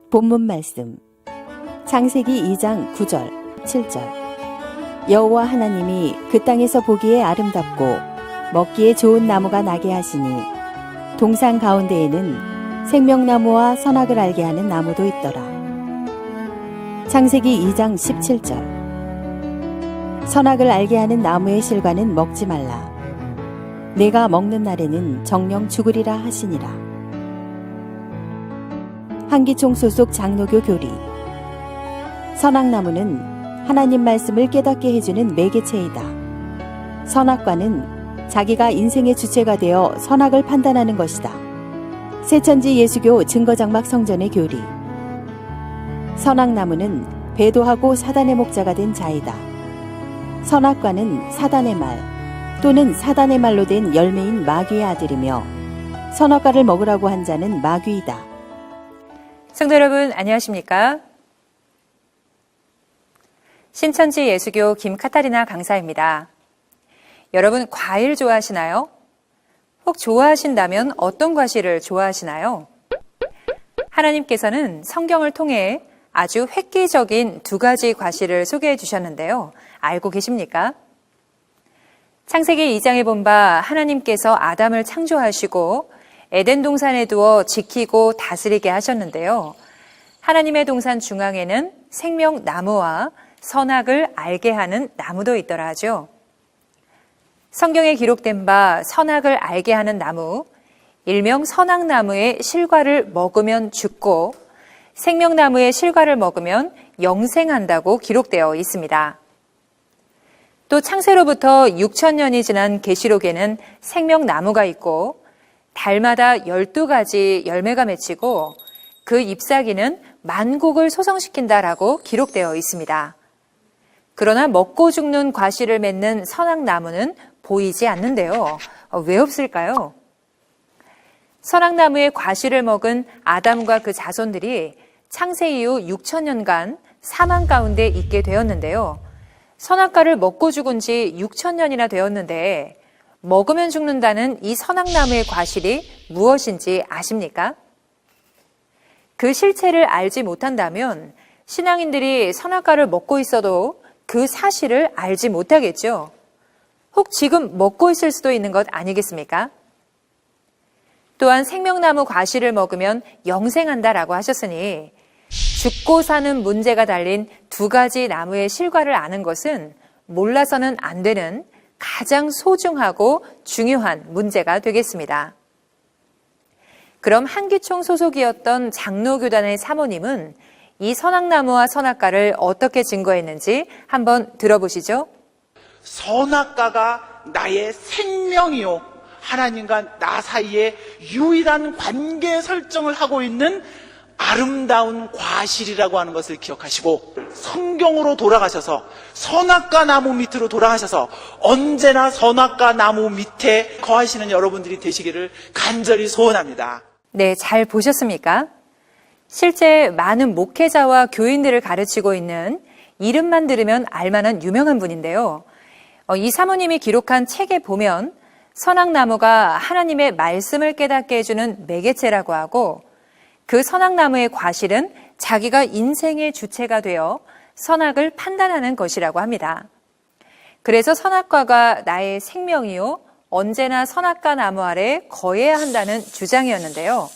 본문 말씀 창세기 2장 9절, 7절. 여호와 하나님이 그 땅에서 보기에 아름답고 먹기에 좋은 나무가 나게 하시니 동산 가운데에는 생명나무와 선악을 알게 하는 나무도 있더라. 창세기 2장 17절. 선악을 알게 하는 나무의 실과는 먹지 말라. 내가 먹는 날에는 정령 죽으리라 하시니라. 한기총 소속 장로교 교리. 선악나무는 하나님 말씀을 깨닫게 해주는 매개체이다. 선악과는 자기가 인생의 주체가 되어 선악을 판단하는 것이다. 새천지 예수교 증거장막 성전의 교리. 선악나무는 배도하고 사단의 목자가 된 자이다. 선악과는 사단의 말 또는 사단의 말로 된 열매인 마귀의 아들이며 선악과를 먹으라고 한 자는 마귀이다. 성도 여러분 안녕하십니까? 신천지 예수교 김카타리나 강사입니다. 여러분 과일 좋아하시나요? 혹 좋아하신다면 어떤 과실을 좋아하시나요? 하나님께서는 성경을 통해 아주 획기적인 두 가지 과실을 소개해 주셨는데요. 알고 계십니까? 창세기 2장에 본 바 하나님께서 아담을 창조하시고 에덴 동산에 두어 지키고 다스리게 하셨는데요. 하나님의 동산 중앙에는 생명나무와 선악을 알게 하는 나무도 있더라 하죠. 성경에 기록된 바 선악을 알게 하는 나무, 일명 선악나무의 실과를 먹으면 죽고 생명나무의 실과를 먹으면 영생한다고 기록되어 있습니다. 또 창세로부터 6,000년이 지난 계시록에는 생명나무가 있고 달마다 12가지 열매가 맺히고 그 잎사귀는 만국을 소성시킨다라고 기록되어 있습니다. 그러나 먹고 죽는 과실을 맺는 선악나무는 보이지 않는데요. 왜 없을까요? 선악나무의 과실을 먹은 아담과 그 자손들이 창세 이후 6,000년간 사망 가운데 있게 되었는데요. 선악과를 먹고 죽은 지 6,000년이나 되었는데 먹으면 죽는다는 이 선악나무의 과실이 무엇인지 아십니까? 그 실체를 알지 못한다면 신앙인들이 선악과를 먹고 있어도 그 사실을 알지 못하겠죠. 혹 지금 먹고 있을 수도 있는 것 아니겠습니까? 또한 생명나무 과실을 먹으면 영생한다라고 하셨으니 죽고 사는 문제가 달린 두 가지 나무의 실과를 아는 것은 몰라서는 안 되는 가장 소중하고 중요한 문제가 되겠습니다. 그럼 한기총 소속이었던 장로교단의 사모님은 이 선악나무와 선악과를 어떻게 증거했는지 한번 들어보시죠. 선악과가 나의 생명이요 하나님과 나 사이에 유일한 관계 설정을 하고 있는 아름다운 과실이라고 하는 것을 기억하시고 성경으로 돌아가셔서 선악과 나무 밑으로 돌아가셔서 언제나 선악과 나무 밑에 거하시는 여러분들이 되시기를 간절히 소원합니다. 네, 잘 보셨습니까? 실제 많은 목회자와 교인들을 가르치고 있는 이름만 들으면 알만한 유명한 분인데요. 이 사모님이 기록한 책에 보면 선악나무가 하나님의 말씀을 깨닫게 해주는 매개체라고 하고 그 선악나무의 과실은 자기가 인생의 주체가 되어 선악을 판단하는 것이라고 합니다. 그래서 선악과가 나의 생명이요 언제나 선악과 나무 아래 거해야 한다는 주장이었는데요.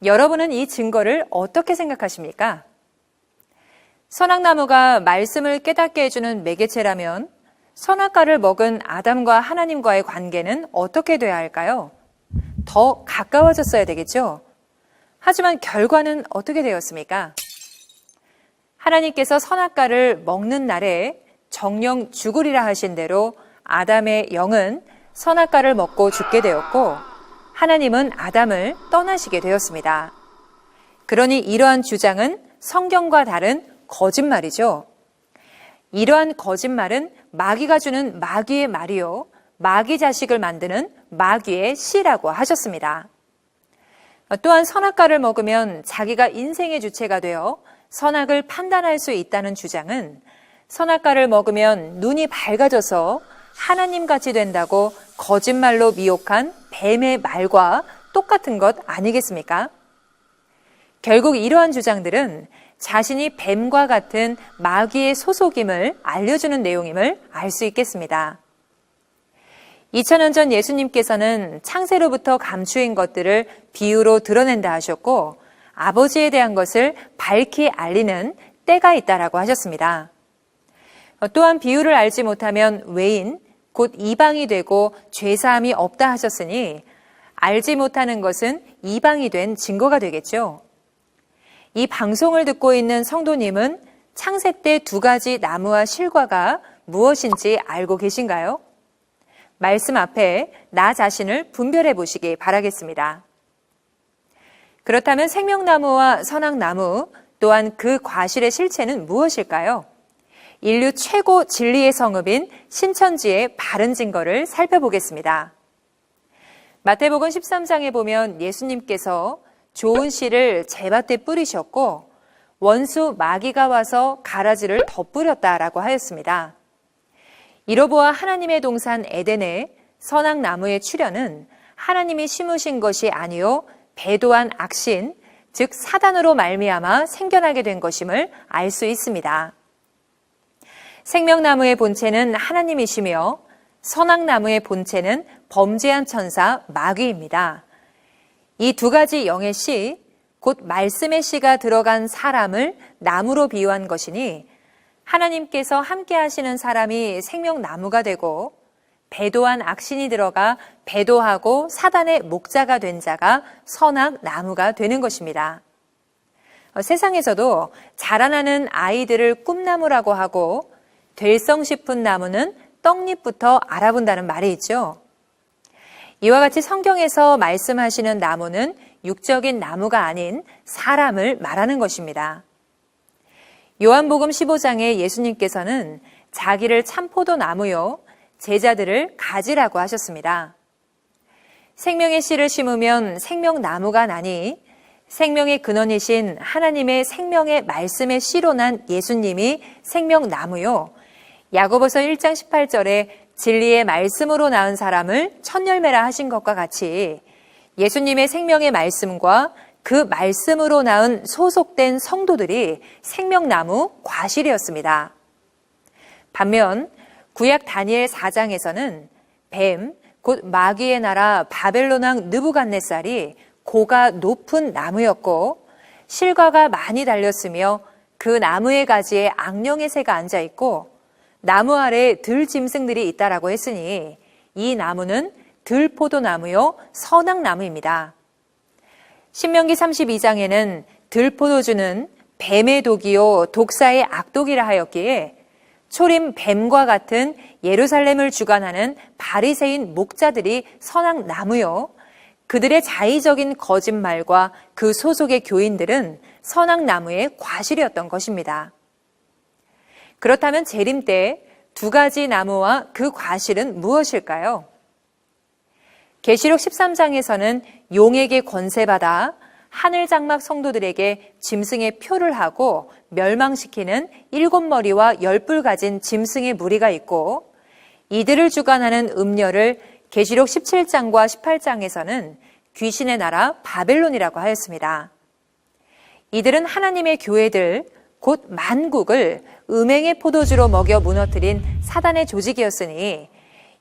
여러분은 이 증거를 어떻게 생각하십니까? 선악나무가 말씀을 깨닫게 해주는 매개체라면 선악과를 먹은 아담과 하나님과의 관계는 어떻게 돼야 할까요? 더 가까워졌어야 되겠죠? 하지만 결과는 어떻게 되었습니까? 하나님께서 선악과를 먹는 날에 정령 죽으리라 하신 대로 아담의 영은 선악과를 먹고 죽게 되었고 하나님은 아담을 떠나시게 되었습니다. 그러니 이러한 주장은 성경과 다른 거짓말이죠. 이러한 거짓말은 마귀가 주는 마귀의 말이요 마귀 자식을 만드는 마귀의 씨라고 하셨습니다. 또한 선악과를 먹으면 자기가 인생의 주체가 되어 선악을 판단할 수 있다는 주장은 선악과를 먹으면 눈이 밝아져서 하나님같이 된다고 거짓말로 미혹한 뱀의 말과 똑같은 것 아니겠습니까? 결국 이러한 주장들은 자신이 뱀과 같은 마귀의 소속임을 알려주는 내용임을 알 수 있겠습니다. 2000년 전 예수님께서는 창세로부터 감추인 것들을 비유로 드러낸다 하셨고 아버지에 대한 것을 밝히 알리는 때가 있다라고 하셨습니다. 또한 비유를 알지 못하면 외인, 곧 이방이 되고 죄사함이 없다 하셨으니 알지 못하는 것은 이방이 된 증거가 되겠죠. 이 방송을 듣고 있는 성도님은 창세 때 두 가지 나무와 실과가 무엇인지 알고 계신가요? 말씀 앞에 나 자신을 분별해 보시기 바라겠습니다. 그렇다면 생명나무와 선악나무 또한 그 과실의 실체는 무엇일까요? 인류 최고 진리의 성읍인 신천지의 바른 증거를 살펴보겠습니다. 마태복음 13장에 보면 예수님께서 좋은 씨를 제밭에 뿌리셨고 원수 마귀가 와서 가라지를 덧뿌렸다라고 하였습니다. 이로보아 하나님의 동산 에덴에 선악나무의 출현은 하나님이 심으신 것이 아니요 배도한 악신, 즉 사단으로 말미암아 생겨나게 된 것임을 알 수 있습니다. 생명나무의 본체는 하나님이시며 선악나무의 본체는 범죄한 천사 마귀입니다. 이 두 가지 영의 씨, 곧 말씀의 씨가 들어간 사람을 나무로 비유한 것이니 하나님께서 함께 하시는 사람이 생명나무가 되고 배도한 악신이 들어가 배도하고 사단의 목자가 된 자가 선악나무가 되는 것입니다. 세상에서도 자라나는 아이들을 꿈나무라고 하고 될성 싶은 나무는 떡잎부터 알아본다는 말이 있죠. 이와 같이 성경에서 말씀하시는 나무는 육적인 나무가 아닌 사람을 말하는 것입니다. 요한복음 15장에 예수님께서는 자기를 참포도 나무요 제자들을 가지라고 하셨습니다. 생명의 씨를 심으면 생명나무가 나니 생명의 근원이신 하나님의 생명의 말씀의 씨로 난 예수님이 생명나무요. 야고보서 1장 18절에 진리의 말씀으로 낳은 사람을 첫 열매라 하신 것과 같이 예수님의 생명의 말씀과 그 말씀으로 낳은 소속된 성도들이 생명나무 과실이었습니다. 반면 구약 다니엘 4장에서는 뱀, 곧 마귀의 나라 바벨론 왕 느부갓네살이 고가 높은 나무였고 실과가 많이 달렸으며 그 나무의 가지에 악령의 새가 앉아있고 나무 아래에 들짐승들이 있다라고 했으니 이 나무는 들포도나무요 선악나무입니다. 신명기 32장에는 들포도주는 뱀의 독이요 독사의 악독이라 하였기에 초림 뱀과 같은 예루살렘을 주관하는 바리새인 목자들이 선악나무요 그들의 자의적인 거짓말과 그 소속의 교인들은 선악나무의 과실이었던 것입니다. 그렇다면 재림 때 두 가지 나무와 그 과실은 무엇일까요? 계시록 13장에서는 용에게 권세받아 하늘 장막 성도들에게 짐승의 표를 하고 멸망시키는 7머리와 10뿔 가진 짐승의 무리가 있고 이들을 주관하는 음녀를 계시록 17장과 18장에서는 귀신의 나라 바벨론이라고 하였습니다. 이들은 하나님의 교회들 곧 만국을 음행의 포도주로 먹여 무너뜨린 사단의 조직이었으니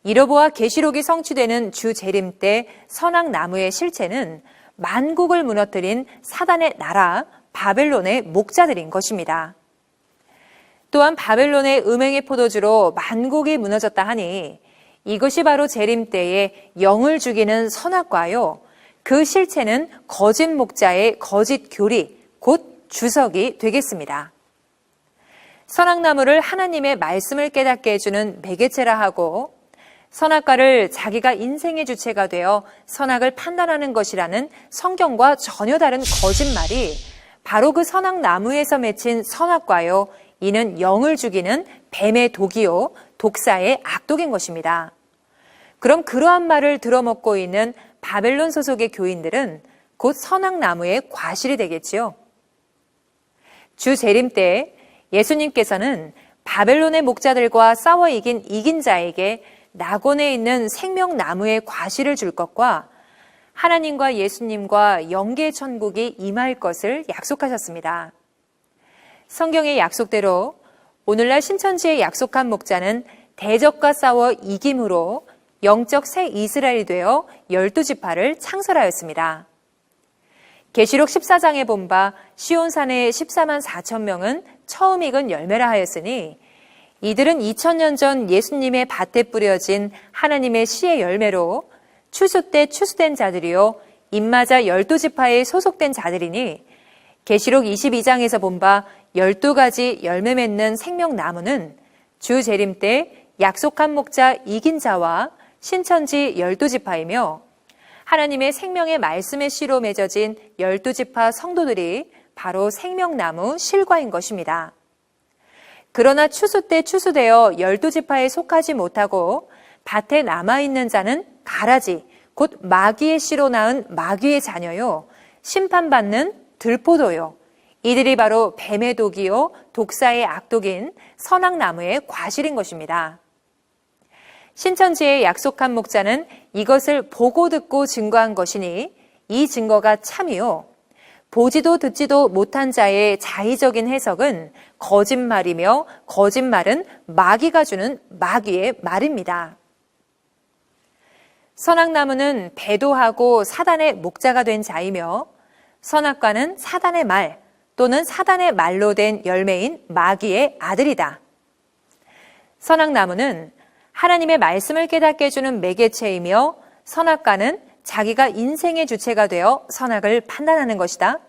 이로보아 계시록이 성취되는 주 재림 때 선악나무의 실체는 만국을 무너뜨린 사단의 나라 바벨론의 목자들인 것입니다. 또한 바벨론의 음행의 포도주로 만국이 무너졌다 하니 이것이 바로 재림 때에 영을 죽이는 선악과요 그 실체는 거짓 목자의 거짓 교리 곧 주석이 되겠습니다. 선악나무를 하나님의 말씀을 깨닫게 해주는 매개체라 하고 선악과를 자기가 인생의 주체가 되어 선악을 판단하는 것이라는 성경과 전혀 다른 거짓말이 바로 그 선악나무에서 맺힌 선악과요 이는 영을 죽이는 뱀의 독이요 독사의 악독인 것입니다. 그럼 그러한 말을 들어먹고 있는 바벨론 소속의 교인들은 곧 선악나무의 과실이 되겠지요. 주 재림 때 예수님께서는 바벨론의 목자들과 싸워 이긴 자에게 낙원에 있는 생명나무의 과실을 줄 것과 하나님과 예수님과 영계 천국이 임할 것을 약속하셨습니다. 성경의 약속대로 오늘날 신천지에 약속한 목자는 대적과 싸워 이김으로 영적 새 이스라엘이 되어 12지파를 창설하였습니다. 계시록 14장에 본 바 시온산의 14만 4천 명은 처음 익은 열매라 하였으니 이들은 2000년 전 예수님의 밭에 뿌려진 하나님의 씨의 열매로 추수 때 추수된 자들이요 입맞아 12지파에 소속된 자들이니 계시록 22장에서 본 바 12가지 열매 맺는 생명나무는 주 재림 때 약속한 목자 이긴 자와 신천지 12지파이며 하나님의 생명의 말씀의 씨로 맺어진 12지파 성도들이 바로 생명나무 실과인 것입니다. 그러나 추수 때 추수되어 12지파에 속하지 못하고 밭에 남아있는 자는 가라지, 곧 마귀의 씨로 낳은 마귀의 자녀요, 심판받는 들포도요. 이들이 바로 뱀의 독이요, 독사의 악독인 선악나무의 과실인 것입니다. 신천지의 약속한 목자는 이것을 보고 듣고 증거한 것이니 이 증거가 참이요. 보지도 듣지도 못한 자의 자의적인 해석은 거짓말이며 거짓말은 마귀가 주는 마귀의 말입니다. 선악나무는 배도하고 사단의 목자가 된 자이며 선악과는 사단의 말 또는 사단의 말로 된 열매인 마귀의 아들이다. 선악나무는 하나님의 말씀을 깨닫게 해주는 매개체이며 선악과는 자기가 인생의 주체가 되어 선악을 판단하는 것이다.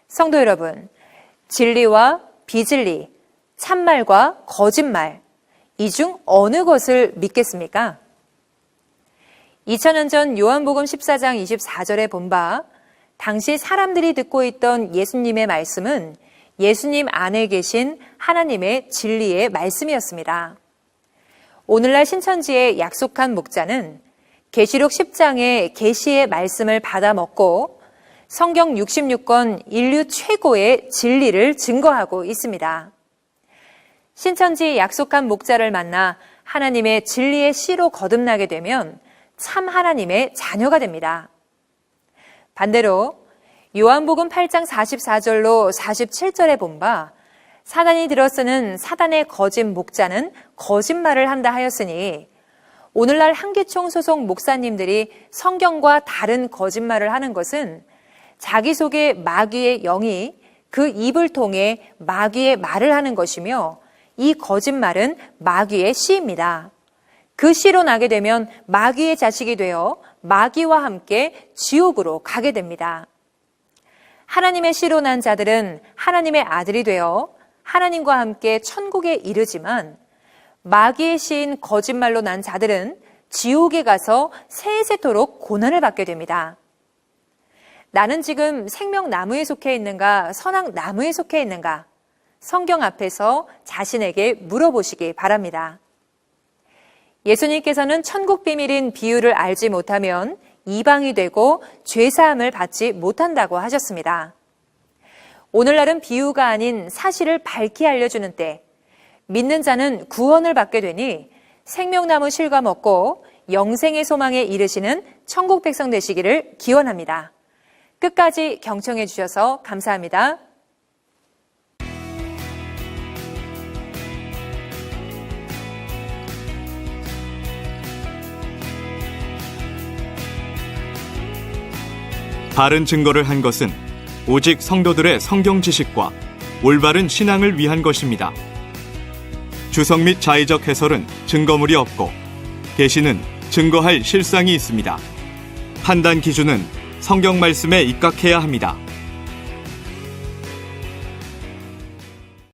성도 여러분, 진리와 비진리, 참말과 거짓말, 이 중 어느 것을 믿겠습니까? 2000년 전 요한복음 14장 24절에 본 바 당시 사람들이 듣고 있던 예수님의 말씀은 예수님 안에 계신 하나님의 진리의 말씀이었습니다. 오늘날 신천지의 약속한 목자는 계시록 10장의 계시의 말씀을 받아 먹고 성경 66권 인류 최고의 진리를 증거하고 있습니다. 신천지의 약속한 목자를 만나 하나님의 진리의 씨로 거듭나게 되면 참 하나님의 자녀가 됩니다. 반대로 요한복음 8장 44절로 47절에 본 바 사단이 들어쓰는 사단의 거짓 목자는 거짓말을 한다 하였으니 오늘날 한기총 소속 목사님들이 성경과 다른 거짓말을 하는 것은 자기 속에 마귀의 영이 그 입을 통해 마귀의 말을 하는 것이며 이 거짓말은 마귀의 씨입니다. 그 씨로 나게 되면 마귀의 자식이 되어 마귀와 함께 지옥으로 가게 됩니다. 하나님의 씨로 난 자들은 하나님의 아들이 되어 하나님과 함께 천국에 이르지만 마귀의 씨인 거짓말로 난 자들은 지옥에 가서 세세토록 고난을 받게 됩니다. 나는 지금 생명나무에 속해 있는가, 선악나무에 속해 있는가? 성경 앞에서 자신에게 물어보시기 바랍니다. 예수님께서는 천국 비밀인 비유를 알지 못하면 이방이 되고 죄사함을 받지 못한다고 하셨습니다. 오늘날은 비유가 아닌 사실을 밝히 알려주는 때 믿는 자는 구원을 받게 되니 생명나무 실과 먹고 영생의 소망에 이르시는 천국 백성 되시기를 기원합니다. 끝까지 경청해 주셔서 감사합니다. 바른 증거를 한 것은 오직 성도들의 성경 지식과 올바른 신앙을 위한 것입니다. 주석 및 자의적 해설은 증거물이 없고 계시는 증거할 실상이 있습니다. 판단 기준은 성경 말씀에 입각해야 합니다.